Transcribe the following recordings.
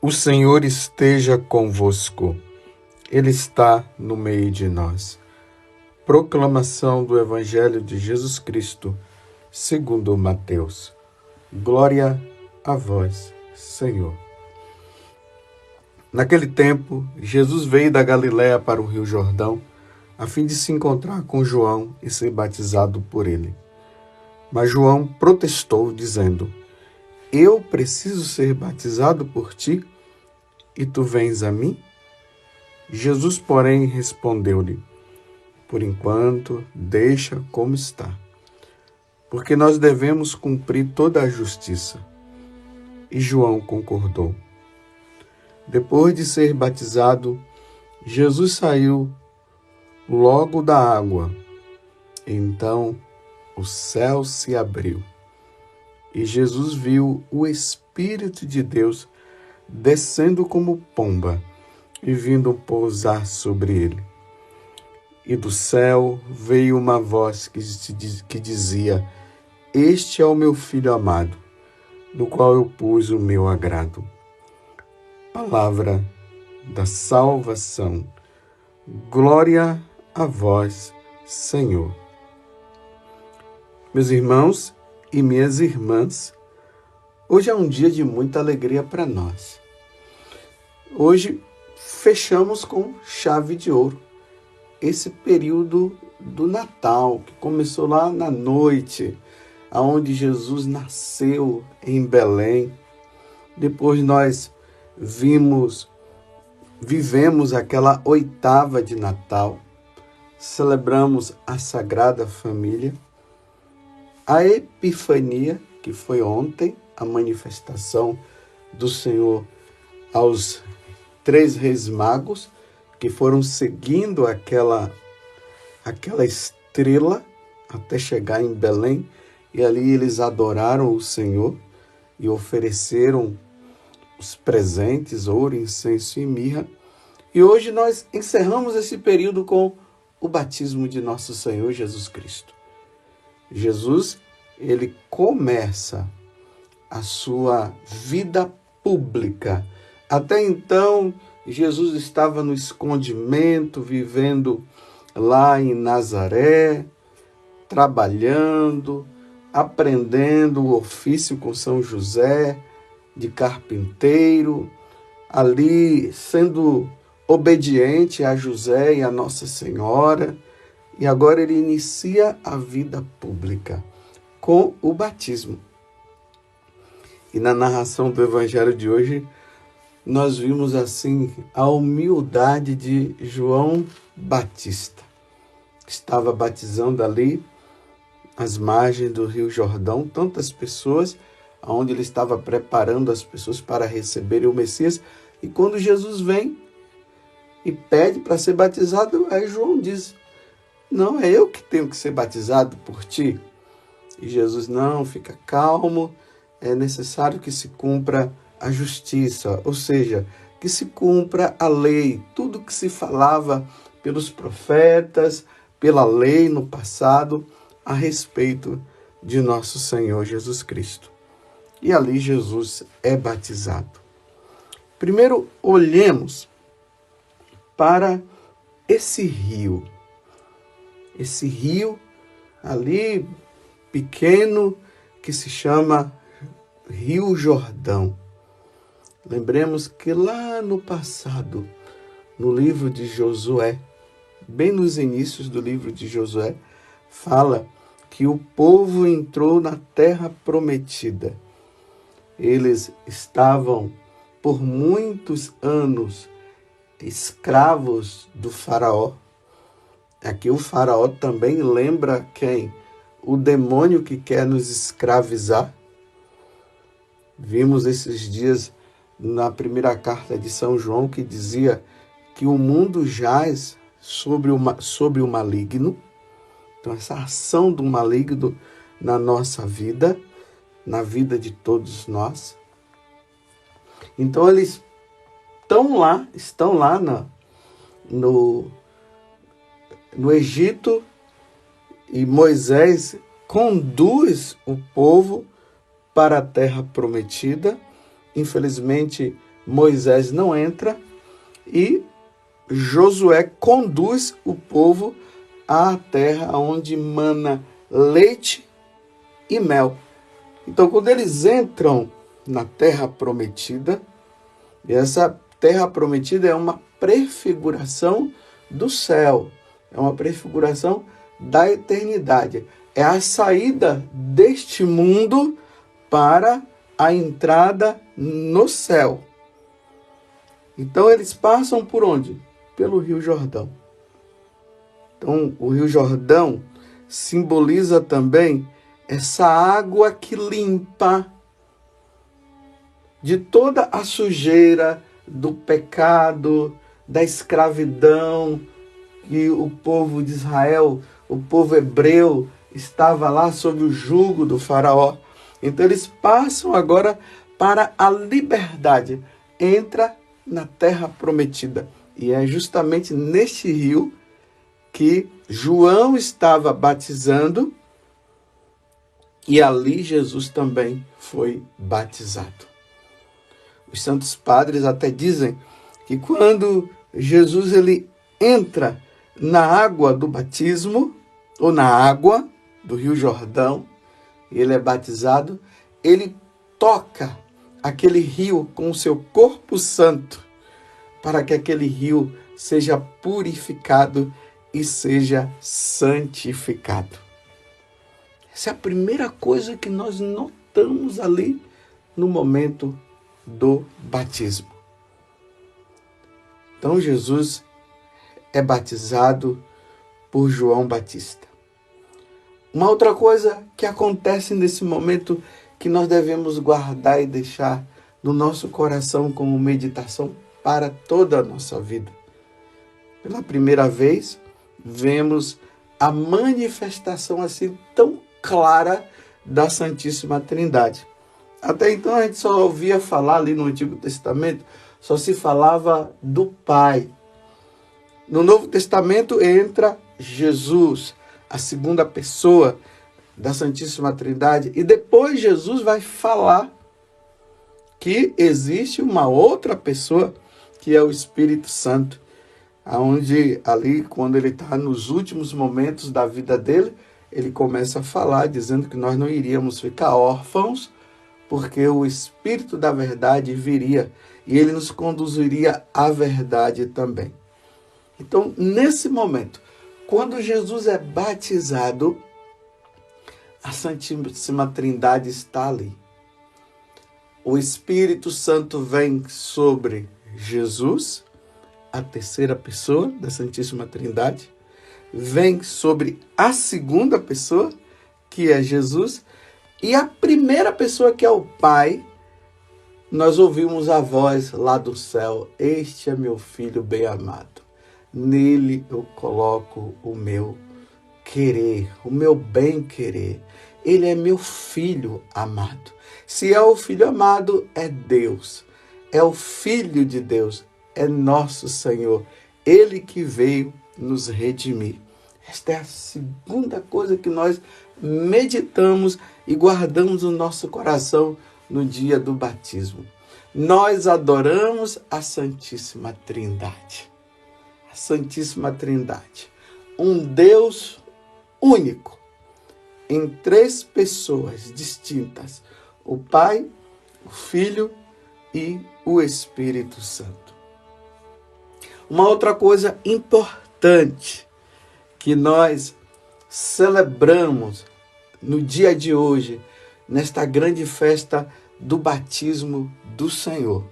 O Senhor esteja convosco. Ele está no meio de nós. Proclamação do Evangelho de Jesus Cristo, segundo Mateus. Glória a vós, Senhor. Naquele tempo, Jesus veio da Galiléia para o Rio Jordão, a fim de se encontrar com João e ser batizado por ele. Mas João protestou, dizendo: Eu preciso ser batizado por ti, e tu vens a mim? Jesus, porém, respondeu-lhe: Por enquanto, deixa como está, porque nós devemos cumprir toda a justiça. E João concordou. Depois de ser batizado, Jesus saiu logo da água. Então o céu se abriu e Jesus viu o Espírito de Deus descendo como pomba e vindo pousar sobre ele. E do céu veio uma voz que dizia: Este é o meu Filho amado, no qual eu pus o meu agrado. Palavra da salvação. Glória a vós, Senhor. Meus irmãos e minhas irmãs, hoje é um dia de muita alegria para nós. Hoje fechamos com chave de ouro esse período do Natal, que começou lá na noite, aonde Jesus nasceu em Belém. Depois nós vivemos aquela oitava de Natal, celebramos a Sagrada Família, a Epifania, que foi ontem, a manifestação do Senhor aos 3 reis magos, que foram seguindo aquela estrela até chegar em Belém, e ali eles adoraram o Senhor e ofereceram os presentes, ouro, incenso e mirra. E hoje nós encerramos esse período com o batismo de nosso Senhor Jesus Cristo. Jesus, ele começa a sua vida pública. Até então, Jesus estava no escondimento, vivendo lá em Nazaré, trabalhando, aprendendo o ofício com São José, de carpinteiro, ali sendo obediente a José e a Nossa Senhora, e agora ele inicia a vida pública com o batismo. E na narração do Evangelho de hoje, nós vimos assim a humildade de João Batista, que estava batizando ali às margens do Rio Jordão, tantas pessoas, onde ele estava preparando as pessoas para receberem o Messias. E quando Jesus vem e pede para ser batizado, aí João diz: Não, é eu que tenho que ser batizado por ti. E Jesus: Não, fica calmo, é necessário que se cumpra a justiça, ou seja, que se cumpra a lei, tudo que se falava pelos profetas, pela lei no passado, a respeito de nosso Senhor Jesus Cristo. E ali Jesus é batizado. Primeiro, olhemos para esse rio ali pequeno, que se chama Rio Jordão. Lembremos que lá no passado, no livro de Josué, bem nos inícios do livro de Josué, fala que o povo entrou na terra prometida. Eles estavam por muitos anos escravos do faraó. Aqui o faraó também lembra quem? O demônio que quer nos escravizar. Vimos esses dias na primeira carta de São João que dizia que o mundo jaz sobre o maligno. Então essa ação do maligno na nossa vida, na vida de todos nós. Então eles estão lá no Egito, e Moisés conduz o povo para a terra prometida. Infelizmente, Moisés não entra e Josué conduz o povo à terra onde mana leite e mel. Então, quando eles entram na terra prometida, e essa terra prometida é uma prefiguração do céu, é uma prefiguração da eternidade. É a saída deste mundo para a entrada no céu. Então, eles passam por onde? Pelo Rio Jordão. Então, o Rio Jordão simboliza também essa água que limpa de toda a sujeira do pecado, da escravidão, que o povo de Israel, o povo hebreu, estava lá sob o jugo do faraó. Então eles passam agora para a liberdade, entra na terra prometida. E é justamente neste rio que João estava batizando e ali Jesus também foi batizado. Os santos padres até dizem que quando Jesus ele entra na água do batismo, ou na água do Rio Jordão, ele é batizado, ele toca aquele rio com o seu corpo santo, para que aquele rio seja purificado e seja santificado. Essa é a primeira coisa que nós notamos ali no momento do batismo. Então Jesus é batizado por João Batista. Uma outra coisa que acontece nesse momento que nós devemos guardar e deixar no nosso coração como meditação para toda a nossa vida. Pela primeira vez, vemos a manifestação assim tão clara da Santíssima Trindade. Até então a gente só ouvia falar ali no Antigo Testamento, só se falava do Pai. No Novo Testamento entra Jesus, a segunda pessoa da Santíssima Trindade, e depois Jesus vai falar que existe uma outra pessoa, que é o Espírito Santo, onde ali, quando ele está nos últimos momentos da vida dele, ele começa a falar, dizendo que nós não iríamos ficar órfãos, porque o Espírito da verdade viria e ele nos conduziria à verdade também. Então, nesse momento, quando Jesus é batizado, a Santíssima Trindade está ali. O Espírito Santo vem sobre Jesus, a terceira pessoa da Santíssima Trindade, vem sobre a segunda pessoa, que é Jesus, e a primeira pessoa, que é o Pai. Nós ouvimos a voz lá do céu: este é meu filho bem amado, nele eu coloco o meu querer, o meu bem querer. Ele é meu filho amado. Se é o filho amado, é Deus, é o Filho de Deus, é nosso Senhor, ele que veio nos redimir. Esta é a segunda coisa que nós meditamos e guardamos no nosso coração no dia do batismo. Nós adoramos a Santíssima Trindade. A Santíssima Trindade. Um Deus único, em três pessoas distintas: o Pai, o Filho e o Espírito Santo. Uma outra coisa importante que nós celebramos no dia de hoje, nesta grande festa do batismo do Senhor.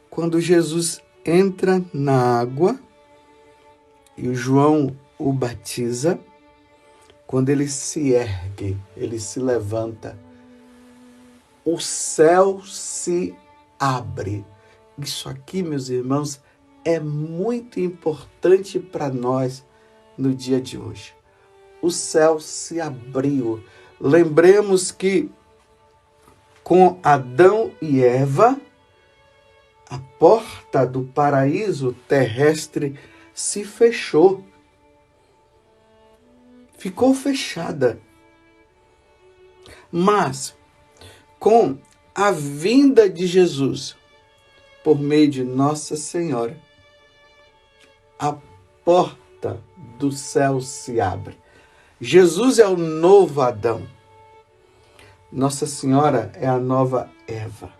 Quando Jesus entra na água e o João o batiza, quando ele se ergue, ele se levanta, o céu se abre. Isso aqui, meus irmãos, é muito importante para nós no dia de hoje. O céu se abriu. Lembremos que com Adão e Eva, a porta do paraíso terrestre se fechou. Ficou fechada. Mas com a vinda de Jesus, por meio de Nossa Senhora, a porta do céu se abre. Jesus é o novo Adão. Nossa Senhora é a nova Eva.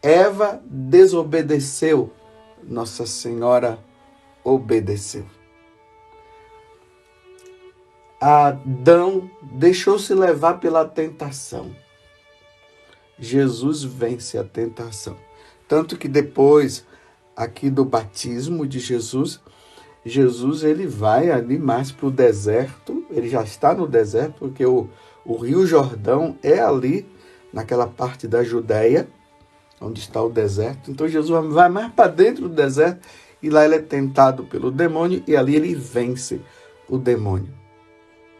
Eva desobedeceu, Nossa Senhora obedeceu. Adão deixou-se levar pela tentação. Jesus vence a tentação. Tanto que depois, aqui do batismo de Jesus, ele vai ali mais para o deserto. Ele já está no deserto, porque o Rio Jordão é ali, naquela parte da Judéia, onde está o deserto. Então Jesus vai mais para dentro do deserto e lá ele é tentado pelo demônio e ali ele vence o demônio.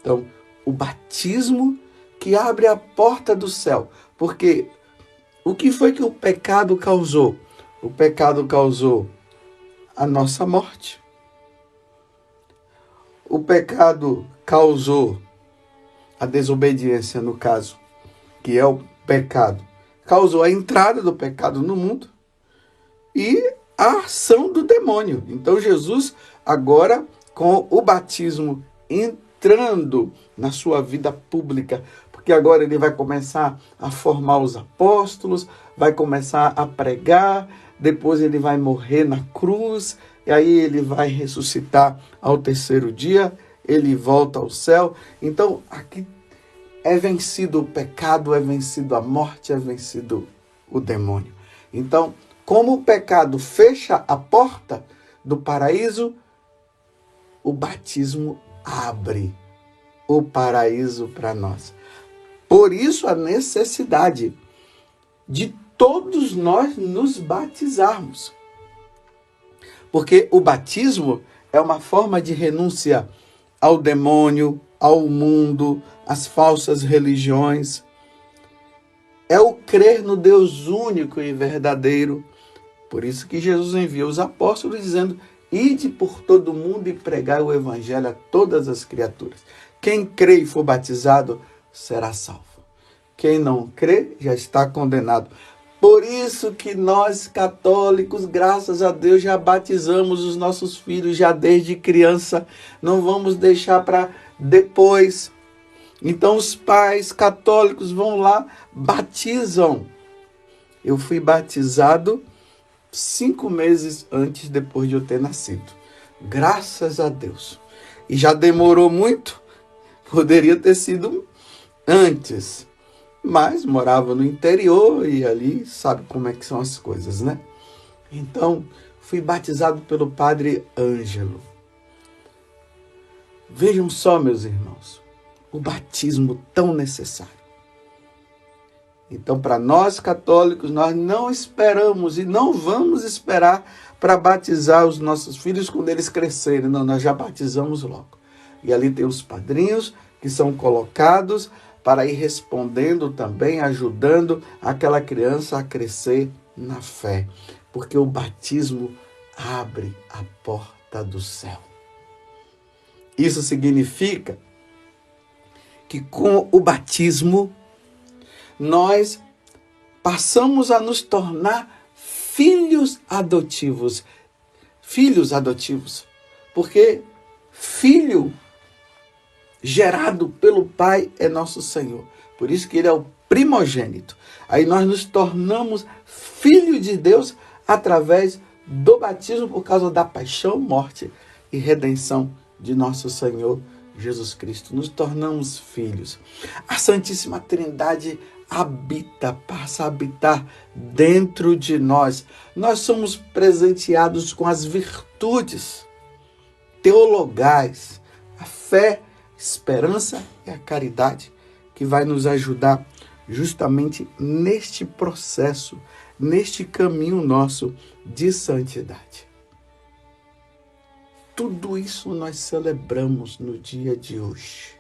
Então, o batismo que abre a porta do céu. Porque o que foi que o pecado causou? O pecado causou a nossa morte. O pecado causou a desobediência, no caso, que é o pecado. Causou a entrada do pecado no mundo e a ação do demônio. Então, Jesus, agora, com o batismo entrando na sua vida pública, porque agora ele vai começar a formar os apóstolos, vai começar a pregar, depois ele vai morrer na cruz, e aí ele vai ressuscitar ao terceiro dia, ele volta ao céu. Então, aqui é vencido o pecado, é vencido a morte, é vencido o demônio. Então, como o pecado fecha a porta do paraíso, o batismo abre o paraíso para nós. Por isso a necessidade de todos nós nos batizarmos. Porque o batismo é uma forma de renúncia ao demônio, ao mundo, às falsas religiões. É o crer no Deus único e verdadeiro. Por isso que Jesus envia os apóstolos dizendo: ide por todo mundo e pregai o evangelho a todas as criaturas. Quem crê e for batizado será salvo. Quem não crê já está condenado. Por isso que nós católicos, graças a Deus, já batizamos os nossos filhos já desde criança. Não vamos deixar para depois. Então os pais católicos vão lá, batizam. Eu fui batizado 5 meses antes, depois de eu ter nascido. Graças a Deus. E já demorou muito, poderia ter sido antes. Mas morava no interior e ali sabe como é que são as coisas, né? Então, fui batizado pelo Padre Ângelo. Vejam só, meus irmãos, o batismo tão necessário. Então, para nós católicos, nós não esperamos e não vamos esperar para batizar os nossos filhos quando eles crescerem. Não, nós já batizamos logo. E ali tem os padrinhos que são colocados para ir respondendo também, ajudando aquela criança a crescer na fé. Porque o batismo abre a porta do céu. Isso significa que com o batismo nós passamos a nos tornar filhos adotivos. Filhos adotivos. Porque filho gerado pelo Pai é nosso Senhor. Por isso que ele é o primogênito. Aí nós nos tornamos filhos de Deus através do batismo por causa da paixão, morte e redenção de nosso Senhor Jesus Cristo. Nos tornamos filhos. A Santíssima Trindade passa a habitar dentro de nós. Nós somos presenteados com as virtudes teologais, a fé, esperança e a caridade, que vai nos ajudar justamente neste processo, neste caminho nosso de santidade. Tudo isso nós celebramos no dia de hoje.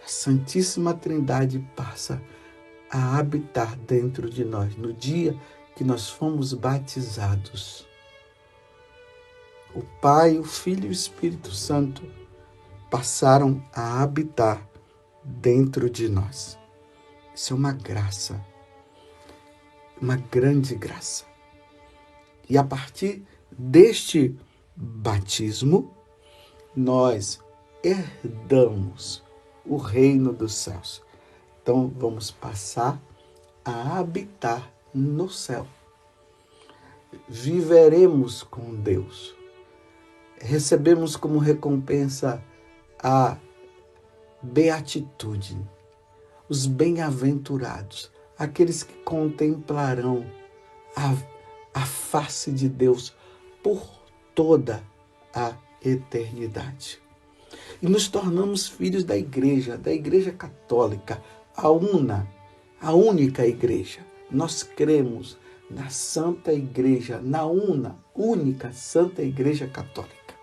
A Santíssima Trindade passa a habitar dentro de nós no dia que nós fomos batizados. O Pai, o Filho e o Espírito Santo passaram a habitar dentro de nós. Isso é uma graça. uma grande graça. E a partir deste batismo, nós herdamos o reino dos céus. Então, vamos passar a habitar no céu. Viveremos com Deus. Recebemos como recompensa a beatitude, os bem-aventurados, aqueles que contemplarão a face de Deus por toda a eternidade. E nos tornamos filhos da igreja católica, a única igreja. Nós cremos na Santa Igreja, na única Santa Igreja Católica.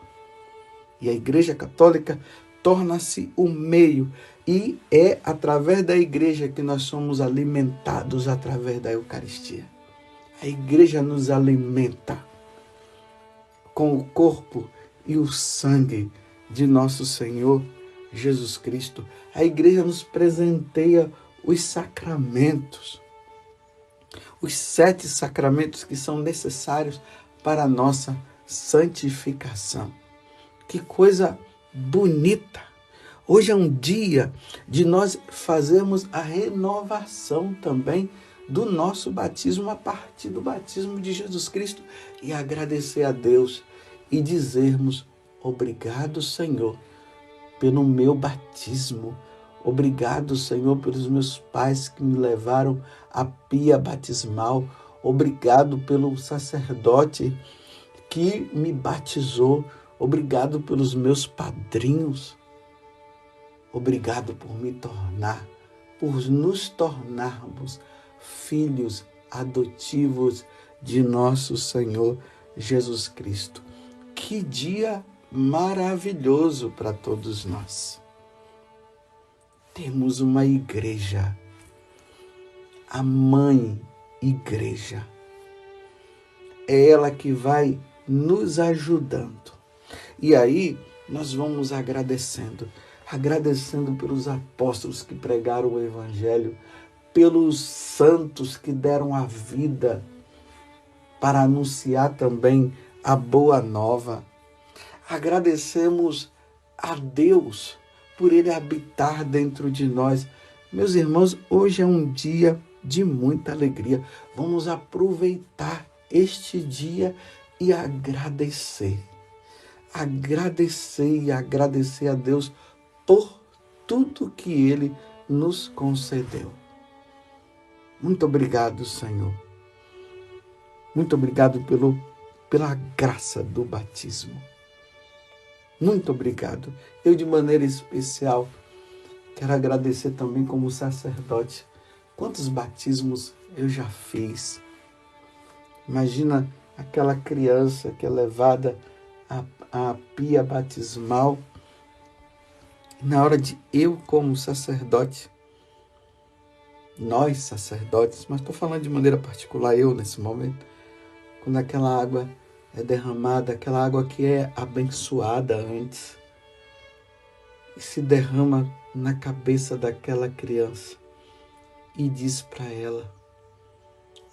E a Igreja Católica torna-se o meio, e é através da igreja que nós somos alimentados através da Eucaristia. A igreja nos alimenta com o corpo e o sangue de nosso Senhor Jesus Cristo. A igreja nos presenteia os sacramentos, os 7 sacramentos que são necessários para a nossa santificação. Que coisa bonita! Hoje é um dia de nós fazermos a renovação também do nosso batismo a partir do batismo de Jesus Cristo e agradecer a Deus e dizermos: obrigado, Senhor, pelo meu batismo. Obrigado, Senhor, pelos meus pais que me levaram à pia batismal. Obrigado pelo sacerdote que me batizou. Obrigado pelos meus padrinhos. Obrigado por nos tornarmos filhos adotivos de nosso Senhor Jesus Cristo. Que dia maravilhoso para todos nós. Temos uma igreja, a mãe igreja. É ela que vai nos ajudando. E aí nós vamos agradecendo pelos apóstolos que pregaram o Evangelho, pelos santos que deram a vida para anunciar também a boa nova. Agradecemos a Deus por Ele habitar dentro de nós. Meus irmãos, hoje é um dia de muita alegria. Vamos aproveitar este dia e agradecer. Agradecer a Deus por tudo que Ele nos concedeu. Muito obrigado, Senhor. Muito obrigado pela graça do batismo. Muito obrigado. Eu, de maneira especial, quero agradecer também como sacerdote. Quantos batismos eu já fiz. Imagina aquela criança que é levada à pia batismal. Na hora de eu, como sacerdote, nós sacerdotes, mas estou falando de maneira particular, eu nesse momento, quando aquela água é derramada, aquela água que é abençoada antes, e se derrama na cabeça daquela criança e diz para ela: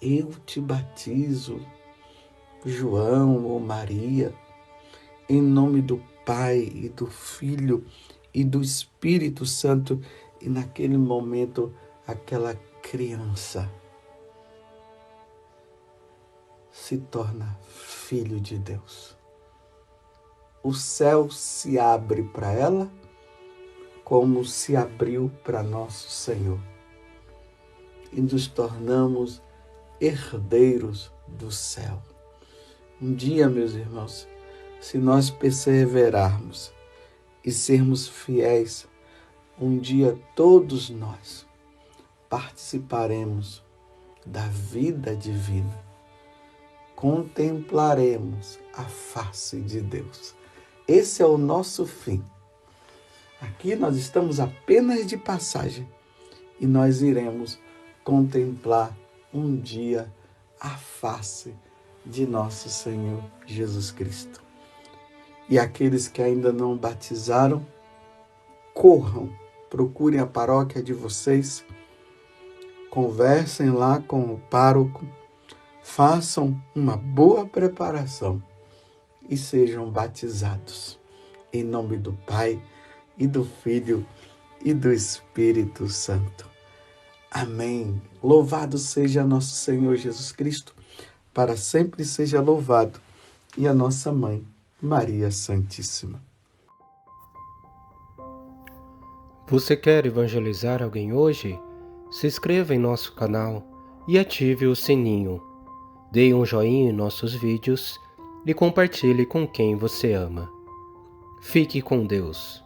eu te batizo, João ou Maria, em nome do Pai e do Filho e do Espírito Santo. E naquele momento, aquela criança se torna filho de Deus. O céu se abre para ela, como se abriu para nosso Senhor. E nos tornamos herdeiros do céu. Um dia, meus irmãos, se nós perseverarmos e sermos fiéis, um dia todos nós participaremos da vida divina. Contemplaremos a face de Deus. Esse é o nosso fim. Aqui nós estamos apenas de passagem e nós iremos contemplar um dia a face de nosso Senhor Jesus Cristo. E aqueles que ainda não batizaram, corram, procurem a paróquia de vocês conversem lá com o pároco, façam uma boa preparação e sejam batizados. Em nome do Pai, e do Filho, e do Espírito Santo. Amém. Louvado seja nosso Senhor Jesus Cristo, para sempre seja louvado, e a nossa Mãe, Maria Santíssima. Você quer evangelizar alguém hoje? Se inscreva em nosso canal e ative o sininho. Dê um joinha em nossos vídeos e compartilhe com quem você ama. Fique com Deus.